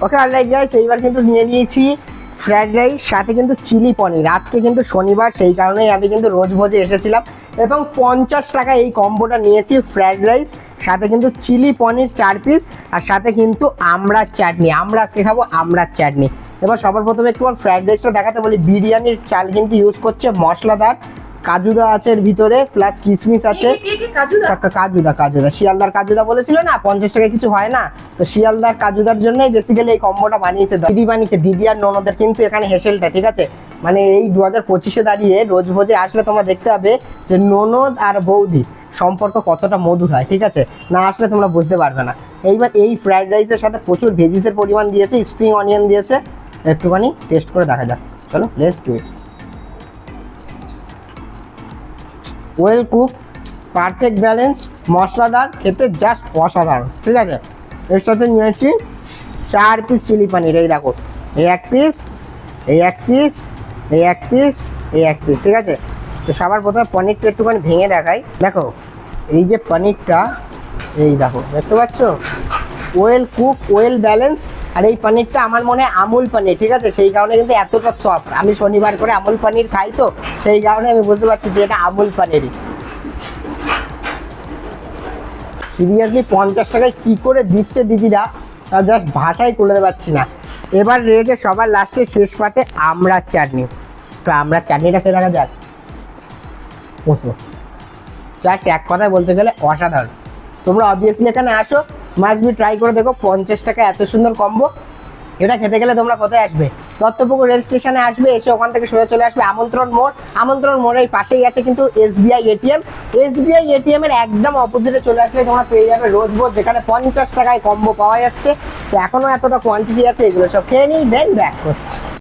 Okay alright guys, এইবার কিন্তু নিয়ে নিয়েছি ফ্রাইড রাইস, সাথে কিন্তু চিলি পনির। আজকে কিন্তু শনিবার, সেই কারণেই আমি কিন্তু রোজ ভোজে এসেছিলাম এবং 50 টাকা এই কম্বোটা নিয়েছি। ফ্রাইড রাইস সাথে কিন্তু চিলি পনির 4 পিস, আর সাথে কিন্তু আমড়ার চাটনি। আমরা আজকে খাবো আমড়ার চাটনি। এবার সবার প্রথমে একটু ফ্রাইড রাইসটা দেখাতে বলি। বিরিয়ানির চাল কিন্তু ইউজ করছে মশলাদার, কাজুদা আছে এর ভিতরে, প্লাস কিশমিশ আছে। কাজুদা শিয়ালদার কাজুদা বলেছিল না 50 টাকায় কিছু হয় না, তো শিয়ালদার কাজুদার জন্যই বেসিক্যালি এই কম্বোটা বানিয়েছে। দিদি বানিয়েছে, দিদি আর ননদের কিন্তু এখানে হেসেলটা, ঠিক আছে। মানে এই 2025-এ দাঁড়িয়ে রোজ ভোজে আসলে তোমরা দেখতে পাবে যে ননদ আর বৌদি সম্পর্ক কতটা মধুর হয়, ঠিক আছে। না আসলে তোমরা বুঝতে পারবে না। এইবার এই ফ্রাইড রাইসের সাথে প্রচুর ভেজিসের পরিমাণ দিয়েছে, স্প্রিং অনিয়ন দিয়েছে। একটুখানি টেস্ট করে দেখা যাক, চলো let's do it. Well cook, perfect balance, মশলাদার, খেতে জাস্ট অসাধারণ, ঠিক আছে। এর সাথে নিয়েছি 4 পিস চিলি পনির। এই দেখো, এই 1 পিস, এই 1 পিস, এই 1 পিস, এই 1 পিস, ঠিক আছে। তো সবার প্রথমে পনিরটা একটুখানি ভেঙে দেখাই। দেখো এই যে পনিরটা, এই দেখো দেখতে পাচ্ছ, ওয়েল কুক, ওয়েল ব্যালেন্স। আর এই পনিরটা আমার মনে হয় আমুল পনির, ঠিক আছে, সেই কারণে কিন্তু এতটা সফট। আমি শনিবার করে আমুল পনির খাই, তো সেই কারণে আমি বুঝতে পারছি যে এটা আমুল পনিরই। সিরিয়াসলি 50 টাকায় কী করে দিচ্ছে দিদিরা, জাস্ট ভাষায় তুলে পারছি না। এবার রয়েছে সবার লাস্টে শেষ পাতে আমড়ার চাটনি। তো আমড়ার চাটনিটা খেয়ে দেখা যাক। ওতো জাস্ট এক কথায় বলতে গেলে অসাধারণ। তোমরা অবভিয়াসলি এখানে আসো, মাস্ট বি ট্রাই করে দেখো। 50 টাকা এত সুন্দর কম্বো, এটা খেতে গেলে তোমরা কোথায় আসবে? দত্তপুকুর রেল স্টেশনে আসবে, এসে ওখান থেকে সোজা চলে আসবে আমন্ত্রণ মোড়। আমন্ত্রণ মোড়ের পাশেই আছে কিন্তু এসবিআই এটিএম। এসবিআই এটিএম এর একদম অপোজিটে চলে আসলে তোমরা পেয়ে যাবে রোজ ভোজ, যেখানে 50 টাকায় কম্বো পাওয়া যাচ্ছে। তো এখনো এতটা কোয়ান্টিটি আছে, এগুলো সব খেয়ে নিই, দেন ব্যাক করছি।